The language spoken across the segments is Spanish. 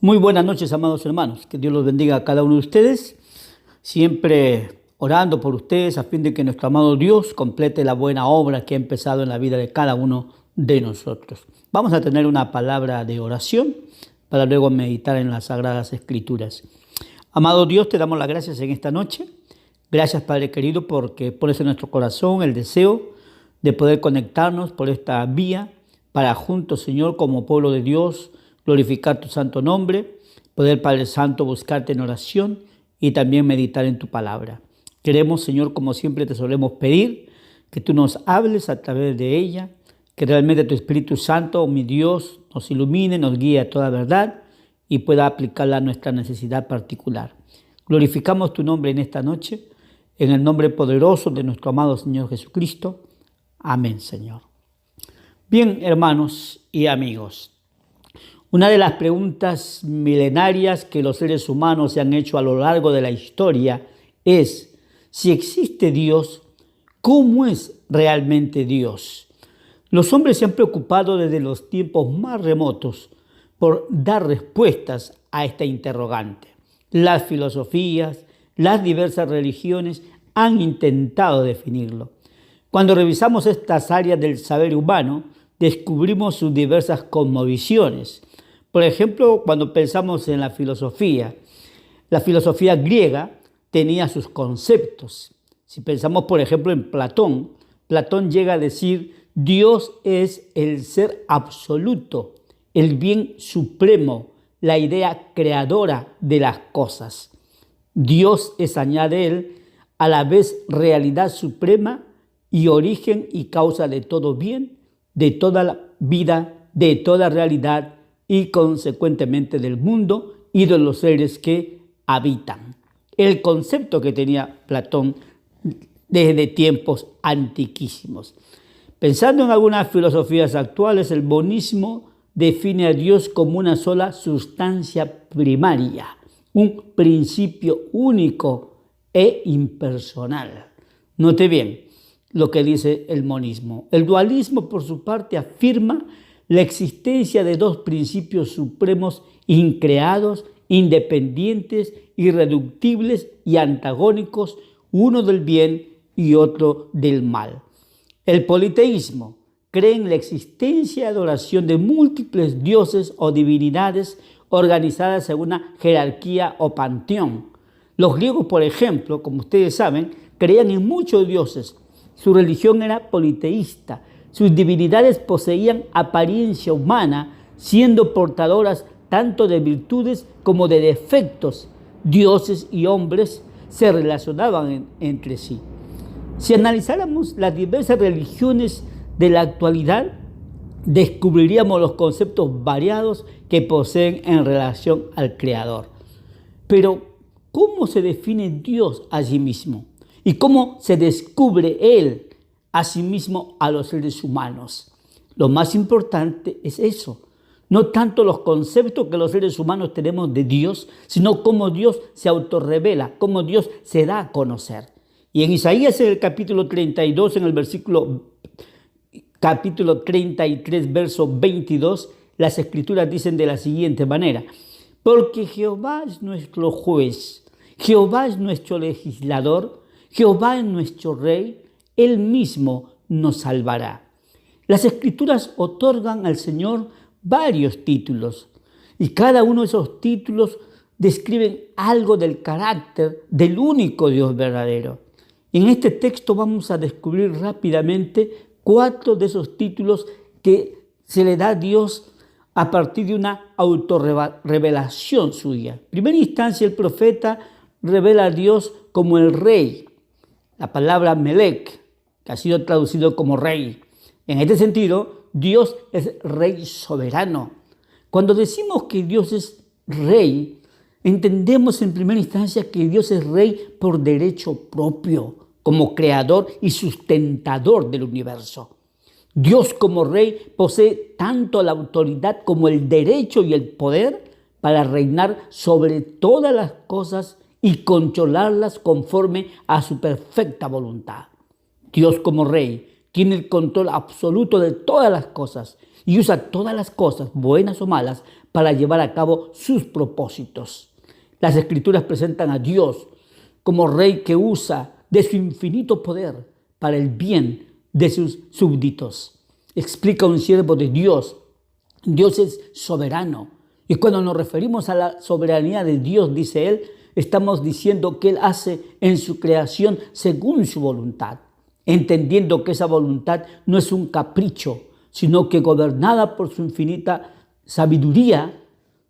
Muy buenas noches, amados hermanos. Que Dios los bendiga a cada uno de ustedes. Siempre orando por ustedes a fin de que nuestro amado Dios complete la buena obra que ha empezado en la vida de cada uno de nosotros. Vamos a tener una palabra de oración para luego meditar en las Sagradas Escrituras. Amado Dios, te damos las gracias en esta noche. Gracias, Padre querido, porque pones en nuestro corazón el deseo de poder conectarnos por esta vía para juntos, Señor, como pueblo de Dios, glorificar tu santo nombre, poder, Padre Santo, buscarte en oración y también meditar en tu palabra. Queremos, Señor, como siempre te solemos pedir, que tú nos hables a través de ella, que realmente tu Espíritu Santo, mi Dios, nos ilumine, nos guíe a toda verdad y pueda aplicarla a nuestra necesidad particular. Glorificamos tu nombre en esta noche, en el nombre poderoso de nuestro amado Señor Jesucristo. Amén, Señor. Bien, hermanos y amigos, una de las preguntas milenarias que los seres humanos se han hecho a lo largo de la historia es: si existe Dios, ¿cómo es realmente Dios? Los hombres se han preocupado desde los tiempos más remotos por dar respuestas a esta interrogante. Las filosofías, las diversas religiones han intentado definirlo. Cuando revisamos estas áreas del saber humano, descubrimos sus diversas cosmovisiones. Por ejemplo, cuando pensamos en la filosofía griega tenía sus conceptos. Si pensamos, por ejemplo, en Platón, Platón llega a decir: Dios es el ser absoluto, el bien supremo, la idea creadora de las cosas. Dios es, añade él, a la vez realidad suprema y origen y causa de todo bien, de toda la vida, de toda realidad y consecuentemente del mundo y de los seres que habitan. El concepto que tenía Platón desde tiempos antiquísimos. Pensando en algunas filosofías actuales, el monismo define a Dios como una sola sustancia primaria, un principio único e impersonal. Note bien lo que dice el monismo. El dualismo, por su parte, afirma la existencia de dos principios supremos increados, independientes, irreductibles y antagónicos, uno del bien y otro del mal. El politeísmo cree en la existencia y adoración de múltiples dioses o divinidades organizadas en una jerarquía o panteón. Los griegos, por ejemplo, como ustedes saben, creían en muchos dioses. Su religión era politeísta. Sus divinidades poseían apariencia humana, siendo portadoras tanto de virtudes como de defectos. Dioses y hombres se relacionaban entre sí. Si analizáramos las diversas religiones de la actualidad, descubriríamos los conceptos variados que poseen en relación al Creador. Pero, ¿cómo se define Dios a sí mismo? ¿Y cómo se descubre Él a sí mismo a los seres humanos? Lo más importante es eso. No tanto los conceptos que los seres humanos tenemos de Dios, sino cómo Dios se autorrevela, cómo Dios se da a conocer. Y en Isaías, en el capítulo 32, en el capítulo 33, verso 22, las Escrituras dicen de la siguiente manera: porque Jehová es nuestro juez, Jehová es nuestro legislador, Jehová es nuestro rey, Él mismo nos salvará. Las Escrituras otorgan al Señor varios títulos y cada uno de esos títulos describen algo del carácter del único Dios verdadero. En este texto vamos a descubrir rápidamente 4 de esos títulos que se le da a Dios a partir de una autorrevelación suya. En primera instancia, el profeta revela a Dios como el rey. La palabra Melech, que ha sido traducido como rey. En este sentido, Dios es rey soberano. Cuando decimos que Dios es rey, entendemos en primera instancia que Dios es rey por derecho propio, como creador y sustentador del universo. Dios como rey posee tanto la autoridad como el derecho y el poder para reinar sobre todas las cosas y controlarlas conforme a su perfecta voluntad. Dios como rey tiene el control absoluto de todas las cosas y usa todas las cosas, buenas o malas, para llevar a cabo sus propósitos. Las Escrituras presentan a Dios como Rey que usa de su infinito poder para el bien de sus súbditos. Explica un siervo de Dios: Dios es soberano. Y cuando nos referimos a la soberanía de Dios, dice él, estamos diciendo que Él hace en su creación según su voluntad, entendiendo que esa voluntad no es un capricho, sino que gobernada por su infinita sabiduría,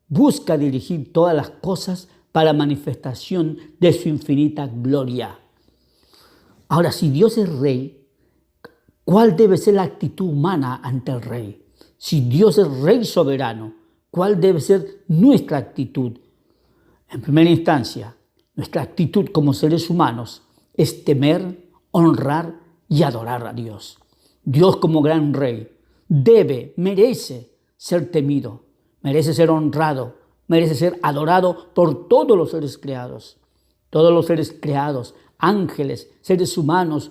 busca dirigir todas las cosas para manifestación de su infinita gloria. Ahora, si Dios es Rey, ¿cuál debe ser la actitud humana ante el Rey? Si Dios es Rey soberano, ¿cuál debe ser nuestra actitud? En primera instancia, nuestra actitud como seres humanos es temer, honrar y adorar a Dios. Dios como gran Rey merece ser temido, merece ser honrado, merece ser adorado por todos los seres creados. Todos los seres creados, ángeles, seres humanos,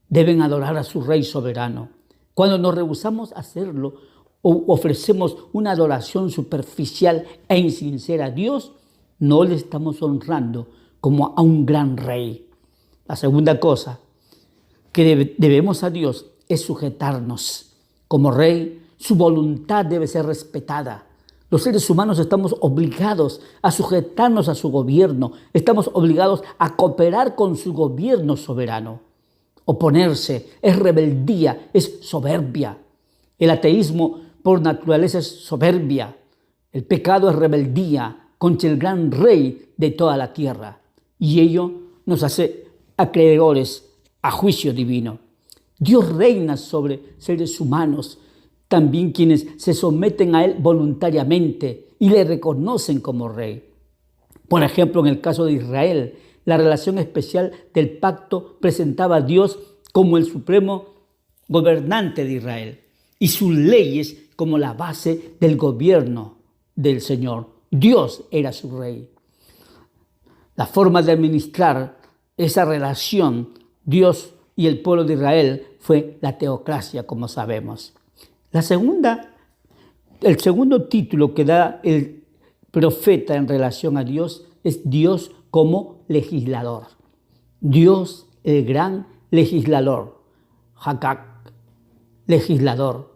deben adorar a su Rey soberano. Cuando nos rehusamos a hacerlo o ofrecemos una adoración superficial e insincera a Dios, no le estamos honrando como a un gran Rey. La segunda cosa que debemos a Dios es sujetarnos. Como Rey, su voluntad debe ser respetada. Los seres humanos estamos obligados a sujetarnos a su gobierno. Estamos obligados a cooperar con su gobierno soberano. Oponerse es rebeldía, es soberbia. El ateísmo por naturaleza es soberbia. El pecado es rebeldía contra el gran Rey de toda la tierra. Y ello nos hace acreedores a juicio divino. Dios reina sobre seres humanos, también quienes se someten a Él voluntariamente y le reconocen como Rey. Por ejemplo, en el caso de Israel, la relación especial del pacto presentaba a Dios como el supremo gobernante de Israel y sus leyes como la base del gobierno del Señor. Dios era su Rey. La forma de administrar esa relación, Dios y el pueblo de Israel, fue la teocracia, como sabemos. El segundo título que da el profeta en relación a Dios es Dios como legislador. Dios, el gran legislador. Hakak, legislador.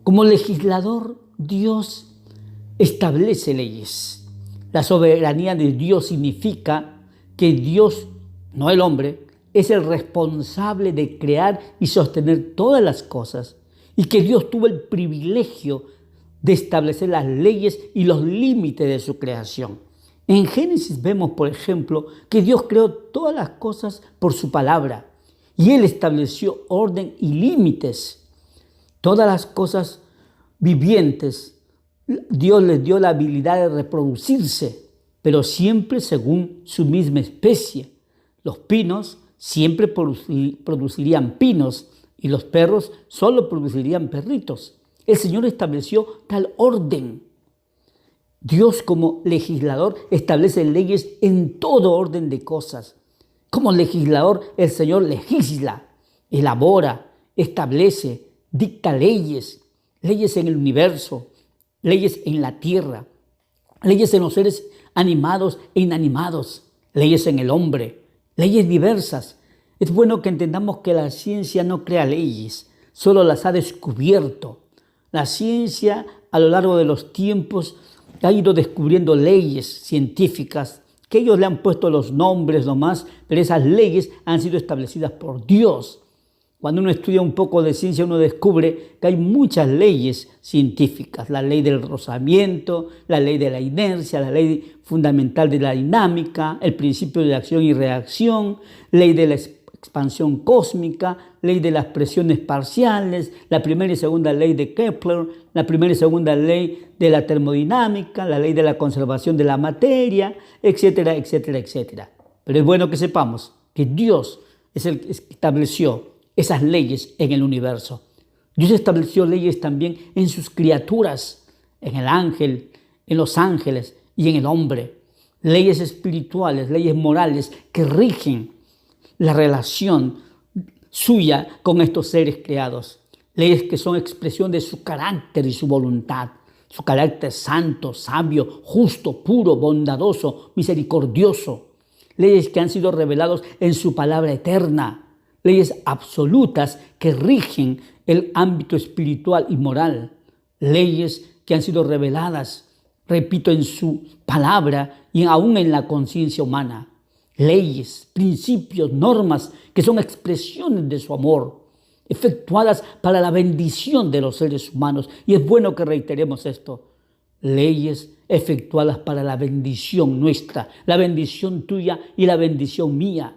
Como legislador, Dios establece leyes. La soberanía de Dios significa que Dios, no el hombre, es el responsable de crear y sostener todas las cosas, y que Dios tuvo el privilegio de establecer las leyes y los límites de su creación. En Génesis vemos, por ejemplo, que Dios creó todas las cosas por su palabra, y Él estableció orden y límites. Todas las cosas vivientes, Dios les dio la habilidad de reproducirse, pero siempre según su misma especie. Los pinos siempre producirían pinos y los perros solo producirían perritos. El Señor estableció tal orden. Dios como legislador establece leyes en todo orden de cosas. Como legislador, el Señor legisla, elabora, establece, dicta leyes en el universo, leyes en la tierra, leyes en los seres animados e inanimados, leyes en el hombre, leyes diversas. Es bueno que entendamos que la ciencia no crea leyes, solo las ha descubierto. La ciencia a lo largo de los tiempos ha ido descubriendo leyes científicas que ellos le han puesto los nombres nomás, pero esas leyes han sido establecidas por Dios. Cuando uno estudia un poco de ciencia, uno descubre que hay muchas leyes científicas. La ley del rozamiento, la ley de la inercia, la ley fundamental de la dinámica, el principio de acción y reacción, ley de la expansión cósmica, ley de las presiones parciales, la primera y segunda ley de Kepler, la primera y segunda ley de la termodinámica, la ley de la conservación de la materia, etcétera, etcétera, etcétera. Pero es bueno que sepamos que Dios es el que estableció esas leyes en el universo. Dios estableció leyes también en sus criaturas, en el ángel, en los ángeles y en el hombre. Leyes espirituales, leyes morales que rigen la relación suya con estos seres creados. Leyes que son expresión de su carácter y su voluntad. su carácter santo, sabio, justo, puro, bondadoso, misericordioso. Leyes que han sido reveladas en su palabra eterna. Leyes absolutas que rigen el ámbito espiritual y moral. Leyes que han sido reveladas, repito, en su palabra y aún en la conciencia humana. Leyes, principios, normas que son expresiones de su amor, efectuadas para la bendición de los seres humanos. Y es bueno que reiteremos esto. Leyes efectuadas para la bendición nuestra, la bendición tuya y la bendición mía.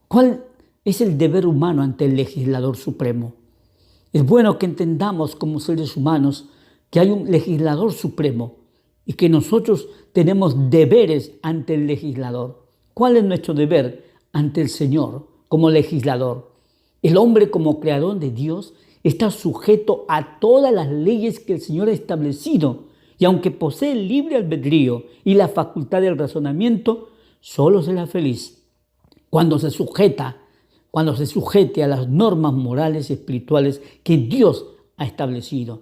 ¿Cuál es el deber humano ante el legislador supremo? Es bueno que entendamos como seres humanos que hay un legislador supremo y que nosotros tenemos deberes ante el legislador. ¿Cuál es nuestro deber ante el Señor como legislador? El hombre como creador de Dios está sujeto a todas las leyes que el Señor ha establecido y aunque posee el libre albedrío y la facultad del razonamiento, solo será feliz cuando se sujete a las normas morales y espirituales que Dios ha establecido.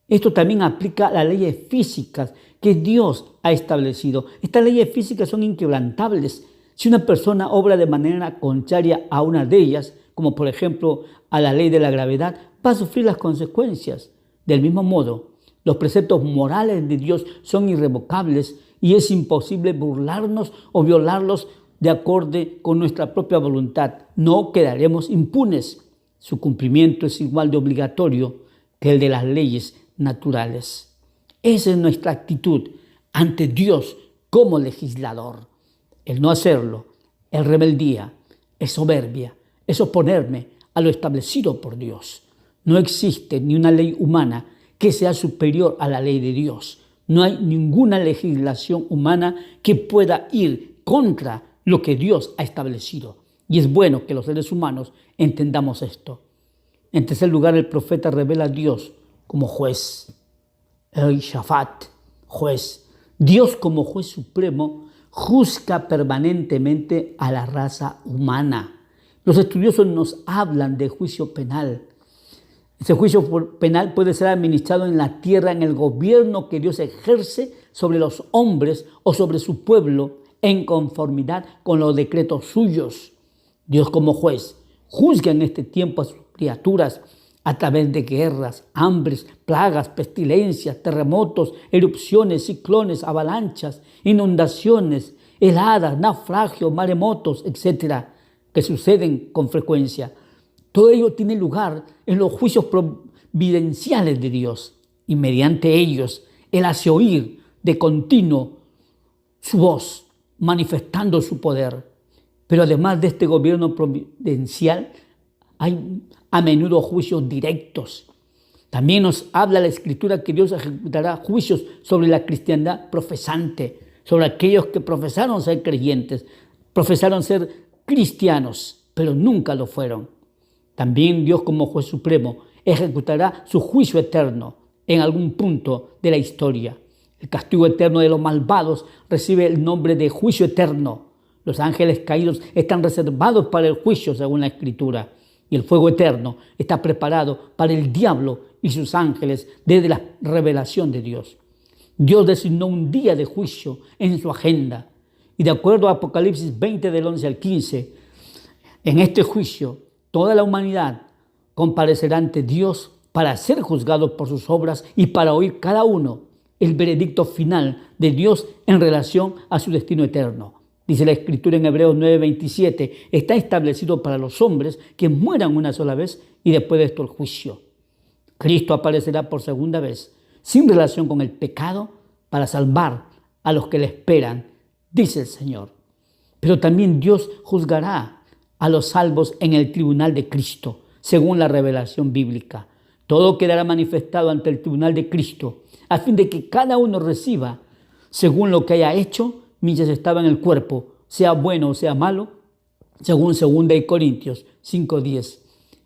Esto también aplica a las leyes físicas que Dios ha establecido. Estas leyes físicas son inquebrantables. Si una persona obra de manera contraria a una de ellas, como por ejemplo a la ley de la gravedad, va a sufrir las consecuencias. Del mismo modo, los preceptos morales de Dios son irrevocables y es imposible burlarnos o violarlos de acuerdo con nuestra propia voluntad. No quedaremos impunes. Su cumplimiento es igual de obligatorio que el de las leyes naturales. Esa es nuestra actitud ante Dios como legislador. El no hacerlo es rebeldía, es soberbia, es oponerme a lo establecido por Dios. No existe ni una ley humana que sea superior a la ley de Dios. No hay ninguna legislación humana que pueda ir contra lo que Dios ha establecido. Y es bueno que los seres humanos entendamos esto. En tercer lugar, el profeta revela a Dios como juez. El Shafat, juez. Dios como juez supremo juzga permanentemente a la raza humana. Los estudiosos nos hablan de juicio penal. Ese juicio penal puede ser administrado en la tierra en el gobierno que Dios ejerce sobre los hombres o sobre su pueblo en conformidad con los decretos suyos. Dios como juez juzga en este tiempo a sus criaturas a través de guerras, hambres, plagas, pestilencias, terremotos, erupciones, ciclones, avalanchas, inundaciones, heladas, naufragios, maremotos, etcétera, que suceden con frecuencia. Todo ello tiene lugar en los juicios providenciales de Dios y mediante ellos Él hace oír de continuo su voz, manifestando su poder. Pero además de este gobierno providencial, hay a menudo juicios directos. También nos habla la Escritura que Dios ejecutará juicios sobre la cristiandad profesante, sobre aquellos que profesaron ser creyentes, profesaron ser cristianos, pero nunca lo fueron. También Dios como juez supremo ejecutará su juicio eterno en algún punto de la historia. El castigo eterno de los malvados recibe el nombre de juicio eterno. Los ángeles caídos están reservados para el juicio según la Escritura. Y el fuego eterno está preparado para el diablo y sus ángeles desde la revelación de Dios. Dios designó un día de juicio en su agenda. Y de acuerdo a Apocalipsis 20 del 11 al 15, en este juicio toda la humanidad comparecerá ante Dios para ser juzgados por sus obras y para oír cada uno el veredicto final de Dios en relación a su destino eterno. Dice la Escritura en Hebreos 9:27, está establecido para los hombres que mueran una sola vez y después de esto el juicio. Cristo aparecerá por segunda vez, sin relación con el pecado, para salvar a los que le esperan, dice el Señor. Pero también Dios juzgará a los salvos en el tribunal de Cristo, según la revelación bíblica. Todo quedará manifestado ante el tribunal de Cristo, a fin de que cada uno reciba según lo que haya hecho mientras estaba en el cuerpo, sea bueno o sea malo, según 2 Corintios 5:10.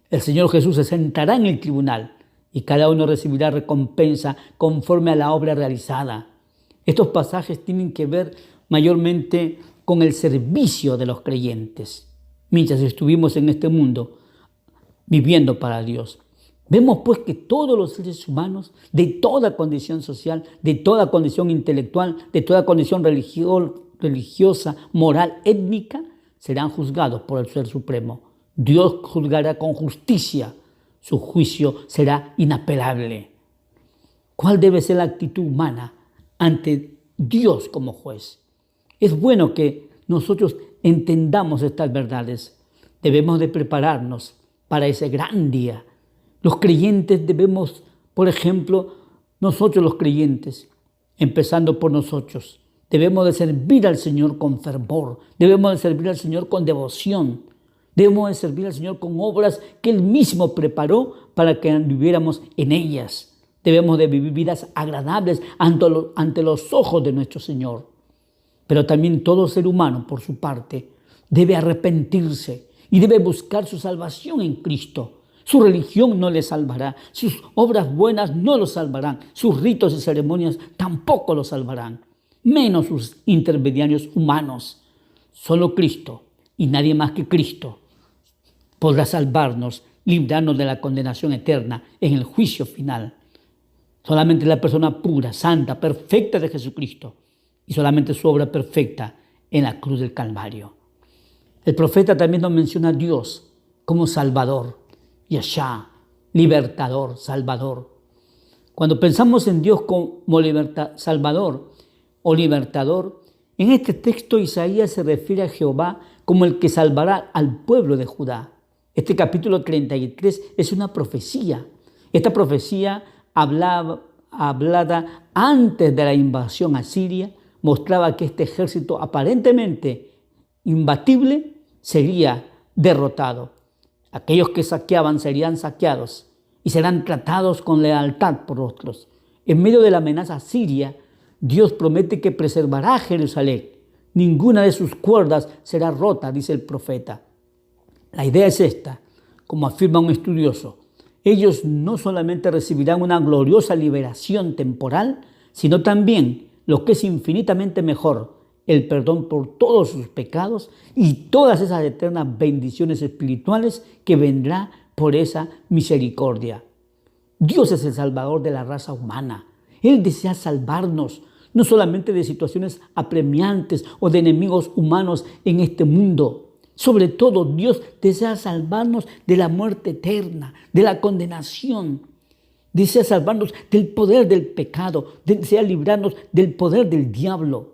El Señor Jesús se sentará en el tribunal y cada uno recibirá recompensa conforme a la obra realizada. Estos pasajes tienen que ver mayormente con el servicio de los creyentes, mientras estuvimos en este mundo viviendo para Dios. Vemos pues que todos los seres humanos, de toda condición social, de toda condición intelectual, de toda condición religiosa, moral, étnica, serán juzgados por el Ser Supremo. Dios juzgará con justicia. Su juicio será inapelable. ¿Cuál debe ser la actitud humana ante Dios como juez? Es bueno que nosotros entendamos estas verdades. Debemos de prepararnos para ese gran día. Los creyentes debemos, por ejemplo, nosotros los creyentes, empezando por nosotros, debemos de servir al Señor con fervor, debemos de servir al Señor con devoción, debemos de servir al Señor con obras que Él mismo preparó para que viviéramos en ellas. Debemos de vivir vidas agradables ante los ojos de nuestro Señor. Pero también todo ser humano, por su parte, debe arrepentirse y debe buscar su salvación en Cristo. Su religión no le salvará, sus obras buenas no lo salvarán, sus ritos y ceremonias tampoco lo salvarán, menos sus intermediarios humanos. Solo Cristo y nadie más que Cristo podrá salvarnos, librarnos de la condenación eterna en el juicio final. Solamente la persona pura, santa, perfecta de Jesucristo y solamente su obra perfecta en la cruz del Calvario. El profeta también nos menciona a Dios como Salvador. Yahshua, libertador, salvador. Cuando pensamos en Dios como salvador o libertador, en este texto Isaías se refiere a Jehová como el que salvará al pueblo de Judá. Este capítulo 33 es una profecía. Esta profecía hablada antes de la invasión a Siria mostraba que este ejército aparentemente imbatible sería derrotado. Aquellos que saqueaban serían saqueados y serán tratados con lealtad por otros. En medio de la amenaza siria, Dios promete que preservará a Jerusalén. Ninguna de sus cuerdas será rota, dice el profeta. La idea es esta, como afirma un estudioso. Ellos no solamente recibirán una gloriosa liberación temporal, sino también, lo que es infinitamente mejor, el perdón por todos sus pecados y todas esas eternas bendiciones espirituales que vendrá por esa misericordia. Dios es el Salvador de la raza humana. Él desea salvarnos, no solamente de situaciones apremiantes o de enemigos humanos en este mundo. Sobre todo, Dios desea salvarnos de la muerte eterna, de la condenación. Desea salvarnos del poder del pecado, desea librarnos del poder del diablo.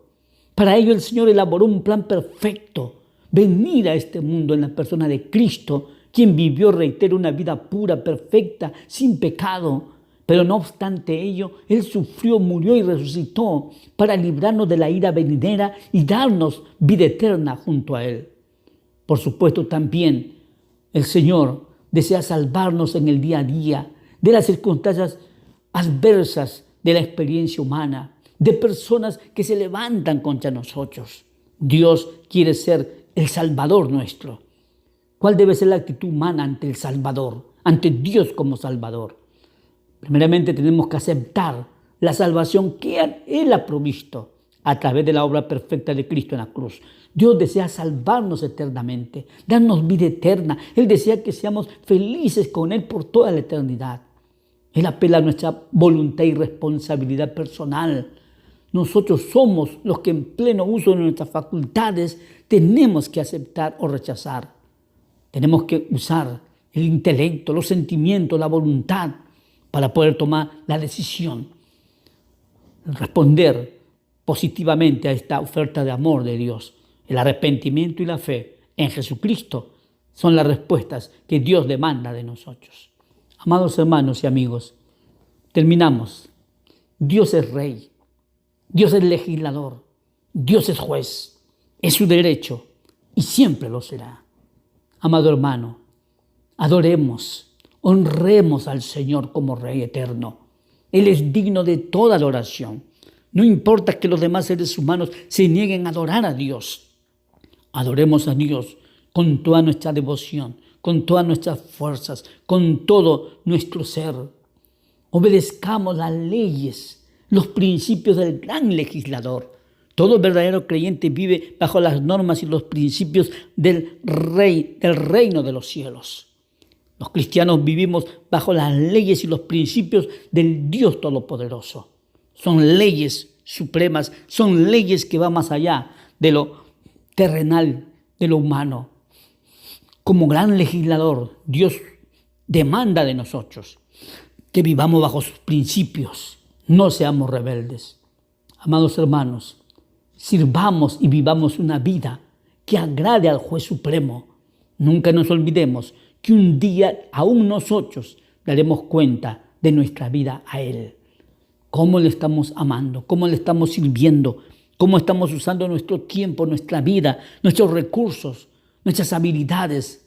Para ello el Señor elaboró un plan perfecto, venir a este mundo en la persona de Cristo, quien vivió, reitero, una vida pura, perfecta, sin pecado. Pero no obstante ello, Él sufrió, murió y resucitó para librarnos de la ira venidera y darnos vida eterna junto a Él. Por supuesto, también el Señor desea salvarnos en el día a día de las circunstancias adversas de la experiencia humana, de personas que se levantan contra nosotros. Dios quiere ser el Salvador nuestro. ¿Cuál debe ser la actitud humana ante el Salvador, ante Dios como Salvador? Primeramente tenemos que aceptar la salvación que Él ha provisto a través de la obra perfecta de Cristo en la cruz. Dios desea salvarnos eternamente, darnos vida eterna. Él desea que seamos felices con Él por toda la eternidad. Él apela a nuestra voluntad y responsabilidad personal. Nosotros somos los que en pleno uso de nuestras facultades tenemos que aceptar o rechazar. Tenemos que usar el intelecto, los sentimientos, la voluntad para poder tomar la decisión, responder positivamente a esta oferta de amor de Dios. El arrepentimiento y la fe en Jesucristo son las respuestas que Dios demanda de nosotros. Amados hermanos y amigos, terminamos. Dios es Rey, Dios es legislador, Dios es juez, es su derecho y siempre lo será. Amado hermano, adoremos, honremos al Señor como Rey eterno. Él es digno de toda adoración. No importa que los demás seres humanos se nieguen a adorar a Dios. Adoremos a Dios con toda nuestra devoción, con todas nuestras fuerzas, con todo nuestro ser. Obedezcamos las leyes, los principios del gran legislador. Todo verdadero creyente vive bajo las normas y los principios del Rey, del reino de los cielos. Los cristianos vivimos bajo las leyes y los principios del Dios Todopoderoso. Son leyes supremas, son leyes que van más allá de lo terrenal, de lo humano. Como gran legislador, Dios demanda de nosotros que vivamos bajo sus principios, no seamos rebeldes. Amados hermanos, sirvamos y vivamos una vida que agrade al Juez Supremo. Nunca nos olvidemos que un día aún nosotros daremos cuenta de nuestra vida a Él. Cómo le estamos amando, cómo le estamos sirviendo, cómo estamos usando nuestro tiempo, nuestra vida, nuestros recursos, nuestras habilidades,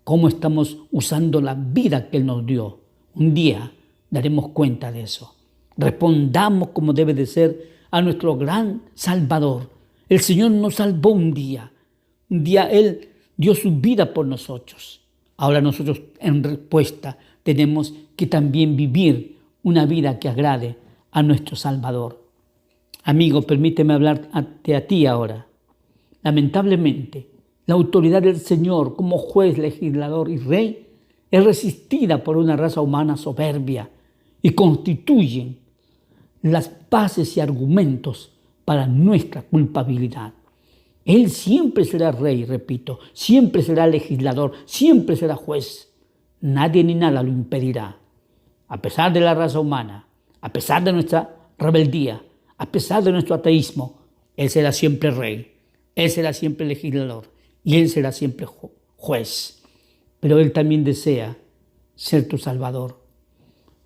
cómo estamos usando la vida que Él nos dio. Un día daremos cuenta de eso. Respondamos como debe de ser a nuestro gran Salvador. El Señor nos salvó un día Él dio su vida por nosotros. Ahora nosotros en respuesta tenemos que también vivir una vida que agrade a nuestro Salvador. Amigo, permíteme hablarte a ti ahora. Lamentablemente, la autoridad del Señor como juez, legislador y rey es resistida por una raza humana soberbia y constituyen las bases y argumentos para nuestra culpabilidad. Él siempre será rey, repito, siempre será legislador, siempre será juez. Nadie ni nada lo impedirá. A pesar de la raza humana, a pesar de nuestra rebeldía, a pesar de nuestro ateísmo, Él será siempre rey, Él será siempre legislador y Él será siempre juez. Pero Él también desea ser tu Salvador.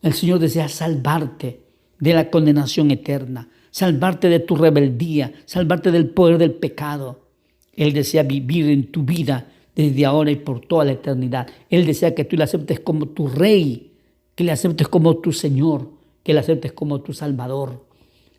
El Señor desea salvarte de la condenación eterna, salvarte de tu rebeldía, salvarte del poder del pecado. Él desea vivir en tu vida desde ahora y por toda la eternidad. Él desea que tú le aceptes como tu Rey, que le aceptes como tu Señor, que le aceptes como tu Salvador.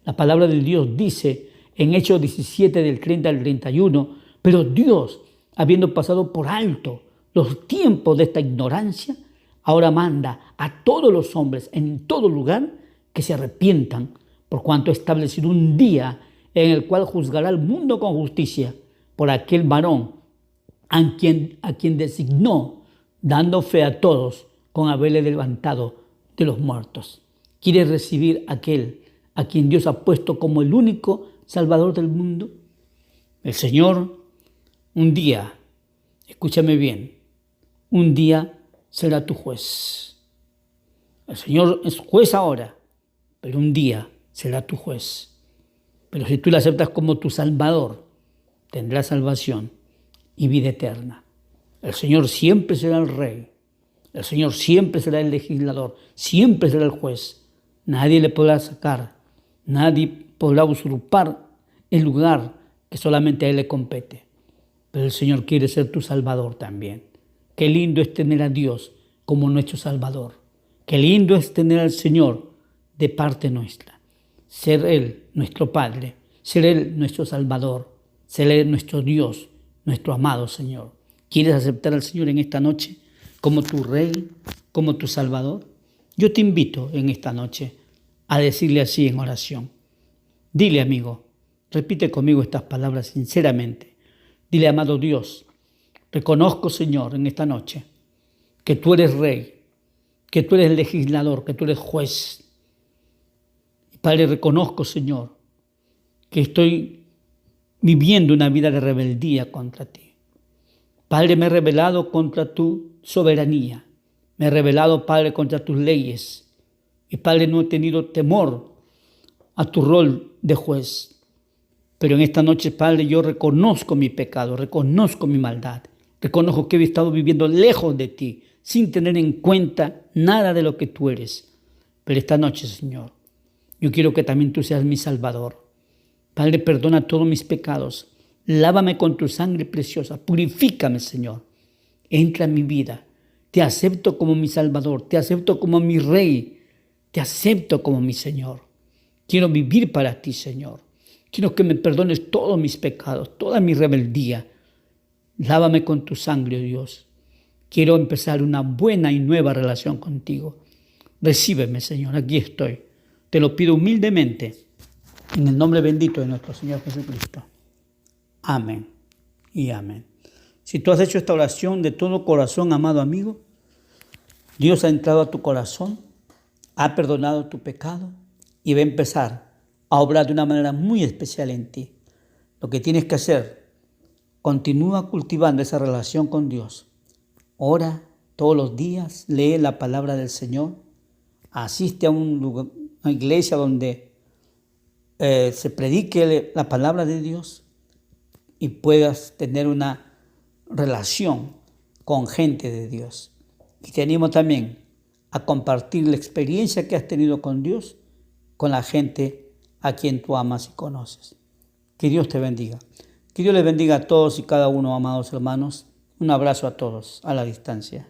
La palabra de Dios dice en Hechos 17 del 30 al 31, pero Dios, habiendo pasado por alto los tiempos de esta ignorancia, ahora manda a todos los hombres en todo lugar que se arrepientan, por cuanto ha establecido un día en el cual juzgará al mundo con justicia por aquel varón a quien designó, dando fe a todos con haberle levantado de los muertos. ¿Quieres recibir aquel a quien Dios ha puesto como el único Salvador del mundo? El Señor un día, escúchame bien, un día será tu juez. El Señor es juez ahora, pero un día será tu juez. Pero si tú le aceptas como tu Salvador, tendrás salvación y vida eterna. El Señor siempre será el Rey. El Señor siempre será el legislador. Siempre será el juez. Nadie le podrá sacar. Nadie podrá usurpar el lugar que solamente a Él le compete. Pero el Señor quiere ser tu Salvador también. Qué lindo es tener a Dios como nuestro Salvador. Qué lindo es tener al Señor de parte nuestra. Ser Él nuestro Padre, ser Él nuestro Salvador, ser Él nuestro Dios, nuestro amado Señor. ¿Quieres aceptar al Señor en esta noche como tu Rey, como tu Salvador? Yo te invito en esta noche a decirle así en oración. Dile, amigo, repite conmigo estas palabras sinceramente. Dile, amado Dios, reconozco, Señor, en esta noche que tú eres Rey, que tú eres legislador, que tú eres juez. Padre, reconozco, Señor, que estoy viviendo una vida de rebeldía contra ti. Padre, me he rebelado contra tu soberanía. Me he rebelado, Padre, contra tus leyes. Y, Padre, no he tenido temor a tu rol de juez. Pero en esta noche, Padre, yo reconozco mi pecado, reconozco mi maldad. Reconozco que he estado viviendo lejos de ti, sin tener en cuenta nada de lo que tú eres. Pero esta noche, Señor, yo quiero que también tú seas mi Salvador. Padre, perdona todos mis pecados. Lávame con tu sangre preciosa. Purifícame, Señor. Entra en mi vida. Te acepto como mi Salvador. Te acepto como mi Rey. Te acepto como mi Señor. Quiero vivir para ti, Señor. Quiero que me perdones todos mis pecados, toda mi rebeldía. Lávame con tu sangre, oh Dios. Quiero empezar una buena y nueva relación contigo. Recíbeme, Señor. Aquí estoy. Te lo pido humildemente, en el nombre bendito de nuestro Señor Jesucristo. Amén y amén. Si tú has hecho esta oración de todo corazón, amado amigo, Dios ha entrado a tu corazón, ha perdonado tu pecado y va a empezar a obrar de una manera muy especial en ti. Lo que tienes que hacer, continúa cultivando esa relación con Dios. Ora todos los días, lee la palabra del Señor, asiste a una iglesia donde se predique la palabra de Dios y puedas tener una relación con gente de Dios. Y te animo también a compartir la experiencia que has tenido con Dios, con la gente a quien tú amas y conoces. Que Dios te bendiga. Que Dios les bendiga a todos y cada uno, amados hermanos. Un abrazo a todos a la distancia.